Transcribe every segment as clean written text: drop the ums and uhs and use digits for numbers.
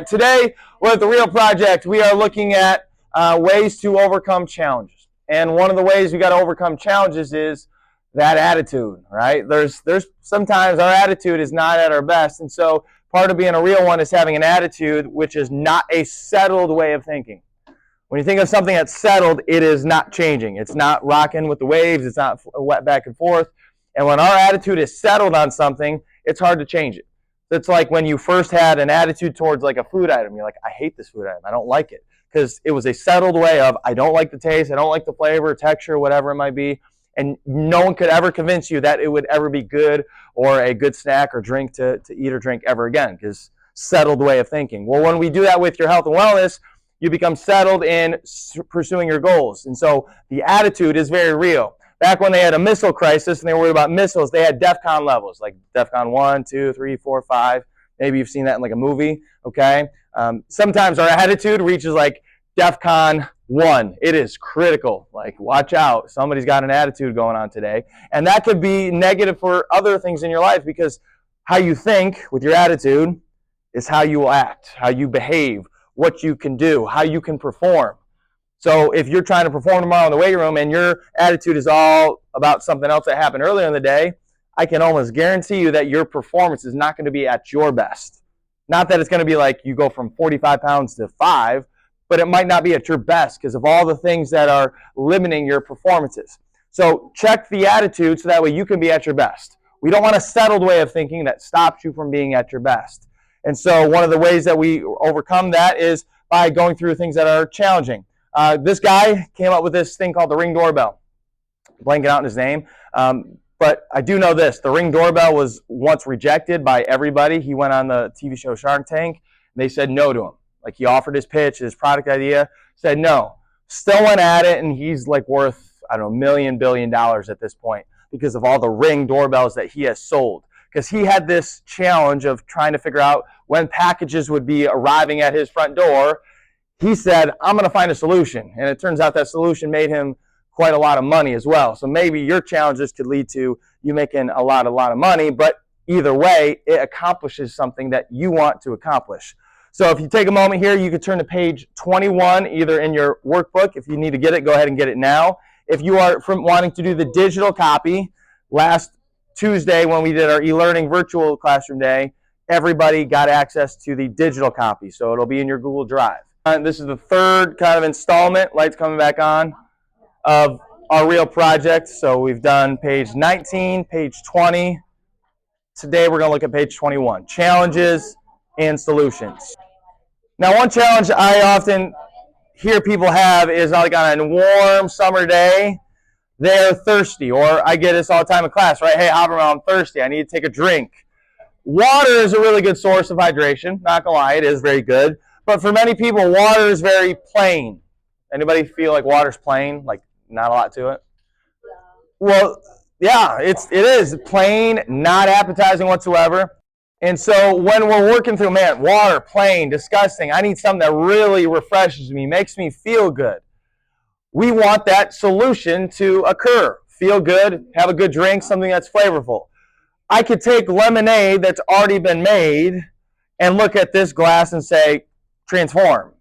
Today, with the Real Project, we are looking at ways to overcome challenges. And one of the ways we got to overcome challenges is that attitude, right? There's sometimes our attitude is not at our best. And so part of being a real one is having an attitude which is not a settled way of thinking. When you think of something that's settled, it is not changing. It's not rocking with the waves. It's not wet back and forth. And when our attitude is settled on something, it's hard to change it. It's like when you first had an attitude towards like a food item. You're like, I hate this food item. I don't like it. Because it was a settled way of, I don't like the taste, I don't like the flavor, texture, whatever it might be. And no one could ever convince you that it would ever be good or a good snack or drink to eat or drink ever again. Because settled way of thinking. Well, when we do that with your health and wellness, you become settled in pursuing your goals. And so the attitude is very real. Back when they had a missile crisis and they were worried about missiles, they had DEFCON levels, like DEFCON 1, 2, 3, 4, 5. Maybe you've seen that in like a movie, okay? Sometimes our attitude reaches like DEFCON 1. It is critical. Like, watch out. Somebody's got an attitude going on today. And that could be negative for other things in your life because how you think with your attitude is how you will act, how you behave, what you can do, how you can perform. So if you're trying to perform tomorrow in the weight room and your attitude is all about something else that happened earlier in the day, I can almost guarantee you that your performance is not going to be at your best. Not that it's going to be like you go from 45 pounds to 5, but it might not be at your best because of all the things that are limiting your performances. So check the attitude so that way you can be at your best. We don't want a settled way of thinking that stops you from being at your best. And so one of the ways that we overcome that is by going through things that are challenging. This guy came up with this thing called the Ring doorbell. Blanking out his name. But I do know this. The Ring doorbell was once rejected by everybody. He went on the TV show Shark Tank. And they said no to him. Like he offered his pitch, his product idea, said no. Still went at it, and he's like worth, I don't know, $1 billion at this point because of all the Ring doorbells that he has sold. Because he had this challenge of trying to figure out when packages would be arriving at his front door. He said, I'm going to find a solution. And it turns out that solution made him quite a lot of money as well. So maybe your challenges could lead to you making a lot of money, but either way, it accomplishes something that you want to accomplish. So if you take a moment here, you could turn to page 21, either in your workbook. If you need to get it, go ahead and get it now. If you are wanting to do the digital copy, last Tuesday when we did our e-learning virtual classroom day, everybody got access to the digital copy. So it'll be in your Google Drive. This is the third kind of installment, lights coming back on, of our Real Project. So we've done page 19, page 20. Today we're going to look at page 21, challenges and solutions. Now one challenge I often hear people have is like on a warm summer day, they're thirsty. Or I get this all the time in class, right? Hey, Haberman, I'm thirsty. I need to take a drink. Water is a really good source of hydration. Not going to lie, it is very good. But for many people, water is very plain. Anybody feel like water's plain? Like not a lot to it? Well, yeah, it is plain, not appetizing whatsoever. And so when we're working through, man, water, plain, disgusting, I need something that really refreshes me, makes me feel good. We want that solution to occur. Feel good, have a good drink, something that's flavorful. I could take lemonade that's already been made and look at this glass and say, transform.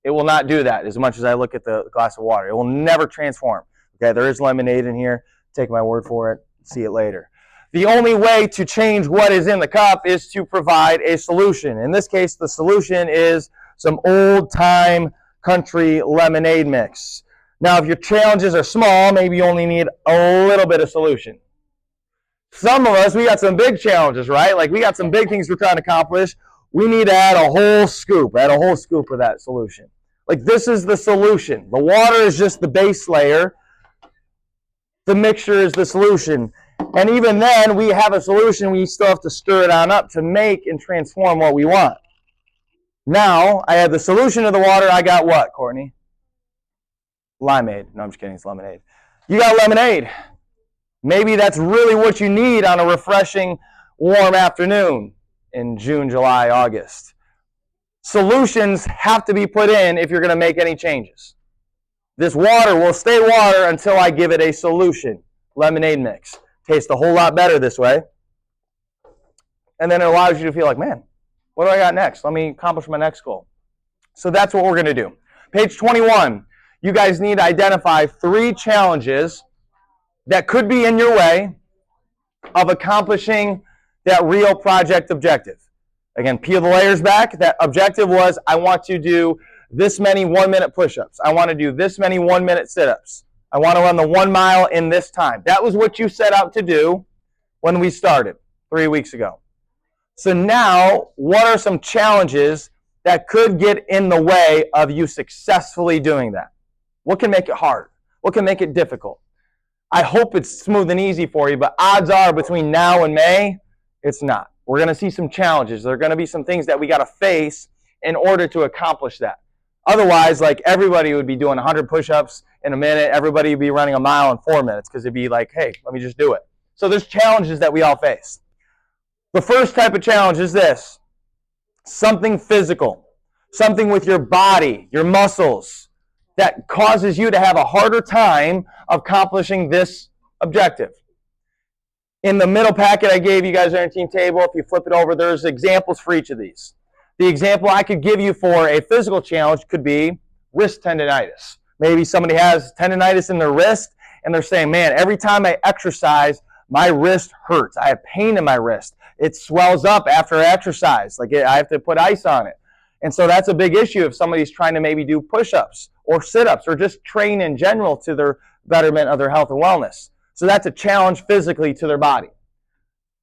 It will not do that as much as I look at the glass of water. It will never transform. Okay, there is lemonade in here. Take my word for it. See it later. The only way to change what is in the cup is to provide a solution. In this case, the solution is some old-time country lemonade mix. Now, if your challenges are small, maybe you only need a little bit of solution. Some of us, we got some big challenges, right? Like we got some big things we're trying to accomplish. We need to add a whole scoop of that solution. Like this is the solution. The water is just the base layer. The mixture is the solution. And even then, we have a solution. We still have to stir it on up to make and transform what we want. Now, I have the solution to the water. I got what, Courtney? Limeade. No, I'm just kidding. It's lemonade. You got lemonade. Maybe that's really what you need on a refreshing, warm afternoon in June, July, August. Solutions have to be put in if you're going to make any changes. This water will stay water until I give it a solution. Lemonade mix. Tastes a whole lot better this way. And then it allows you to feel like, man, What do I got next? Let me accomplish my next goal. So that's what we're going to do. Page 21, you guys need to identify 3 challenges that could be in your way of accomplishing that real project objective. Again, peel the layers back. That objective was, I want to do this many 1-minute push-ups. I want to do this many 1-minute sit-ups. I want to run the 1 mile in this time. That was what you set out to do when we started 3 weeks ago. So now, what are some challenges that could get in the way of you successfully doing that? What can make it hard? What can make it difficult? I hope it's smooth and easy for you, but odds are between now and May, it's not. We're going to see some challenges. There are going to be some things that we got to face in order to accomplish that. Otherwise, like, everybody would be doing 100 push-ups in a minute. Everybody would be running a mile in 4 minutes because it'd be like, hey, let me just do it. So there's challenges that we all face. The first type of challenge is this: something physical, something with your body, your muscles, that causes you to have a harder time accomplishing this objective. In the middle packet I gave you guys on your team table, if you flip it over, there's examples for each of these. The example I could give you for a physical challenge could be wrist tendonitis. Maybe somebody has tendonitis in their wrist and they're saying, man, every time I exercise, my wrist hurts. I have pain in my wrist. It swells up after I exercise. Like, I have to put ice on it. And so that's a big issue if somebody's trying to maybe do push-ups or sit-ups or just train in general to their betterment of their health and wellness. So that's a challenge physically to their body.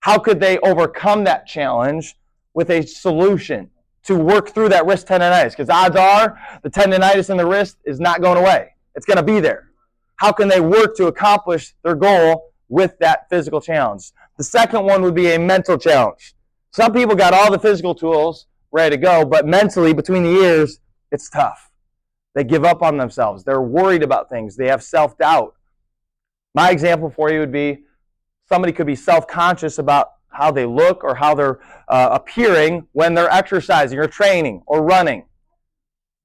How could they overcome that challenge with a solution to work through that wrist tendonitis? Because odds are the tendonitis in the wrist is not going away. It's going to be there. How can they work to accomplish their goal with that physical challenge? The second one would be a mental challenge. Some people got all the physical tools ready to go, but mentally, between the ears, it's tough. They give up on themselves. They're worried about things. They have self-doubt. My example for you would be somebody could be self-conscious about how they look or how they're appearing when they're exercising or training or running.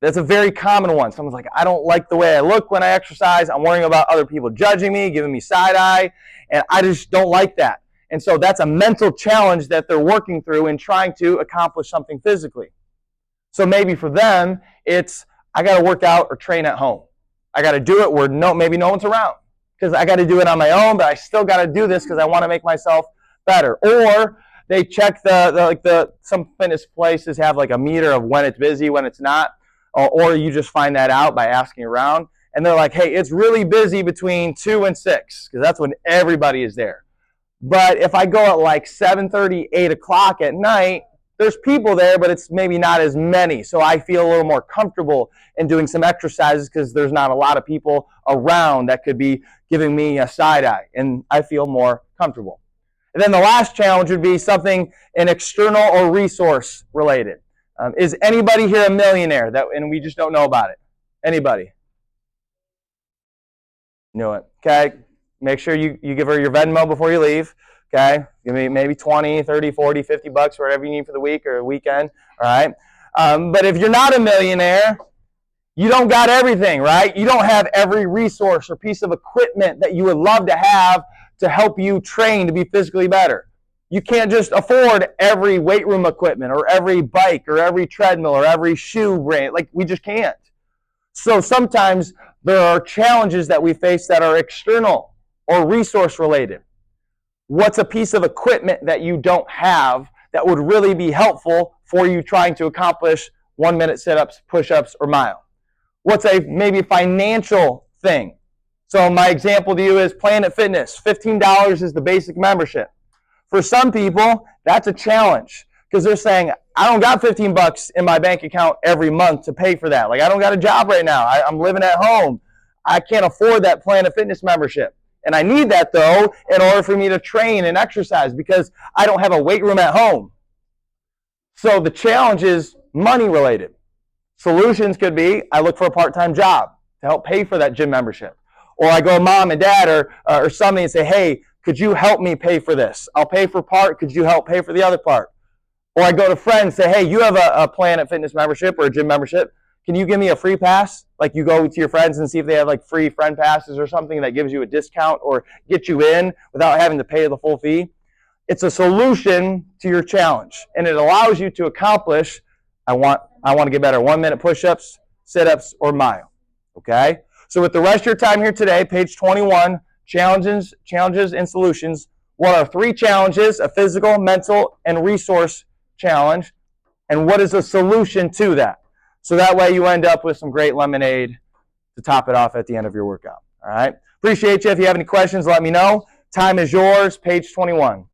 That's a very common one. Someone's like, I don't like the way I look when I exercise. I'm worrying about other people judging me, giving me side eye, and I just don't like that. And so that's a mental challenge that they're working through in trying to accomplish something physically. So maybe for them, it's, I got to work out or train at home. I got to do it where maybe no one's around, because I got to do it on my own, but I still got to do this because I want to make myself better. Or they check some fitness places have like a meter of when it's busy, when it's not, or you just find that out by asking around. And they're like, hey, it's really busy between 2 and 6, because that's when everybody is there. But if I go at like 7:30, 8 o'clock at night, there's people there, but it's maybe not as many. So I feel a little more comfortable in doing some exercises because there's not a lot of people around that could be giving me a side eye, and I feel more comfortable. And then the last challenge would be something an external or resource related. Is anybody here a millionaire and we just don't know about it? Anybody? Knew it. Okay. Make sure you give her your Venmo before you leave. Okay. Give me maybe 20, 30, 40, 50 bucks, whatever you need for the week or a weekend. All right. But if you're not a millionaire, you don't got everything, right? You don't have every resource or piece of equipment that you would love to have to help you train to be physically better. You can't just afford every weight room equipment or every bike or every treadmill or every shoe brand. Like, we just can't. So sometimes there are challenges that we face that are external or resource related. What's a piece of equipment that you don't have that would really be helpful for you trying to accomplish 1-minute sit-ups, push-ups, or mile? What's a maybe financial thing? So my example to you is Planet Fitness. $15 is the basic membership. For some people, that's a challenge because they're saying, I don't got 15 bucks in my bank account every month to pay for that. Like, I don't got a job right now. I'm living at home. I can't afford that Planet Fitness membership. And I need that, though, in order for me to train and exercise because I don't have a weight room at home. So the challenge is money related. Solutions could be, I look for a part-time job to help pay for that gym membership. Or I go to mom and dad or somebody and say, hey, could you help me pay for this? I'll pay for part. Could you help pay for the other part? Or I go to friends and say, hey, you have a Planet Fitness membership or a gym membership. Can you give me a free pass? Like, you go to your friends and see if they have like free friend passes or something that gives you a discount or get you in without having to pay the full fee. It's a solution to your challenge, and it allows you to accomplish, I want to get better, 1 minute push-ups, sit-ups, or mile. Okay? So with the rest of your time here today, page 21, challenges and solutions. What are 3 challenges, a physical, mental, and resource challenge, and what is the solution to that? So that way you end up with some great lemonade to top it off at the end of your workout. All right? Appreciate you. If you have any questions, let me know. Time is yours, page 21.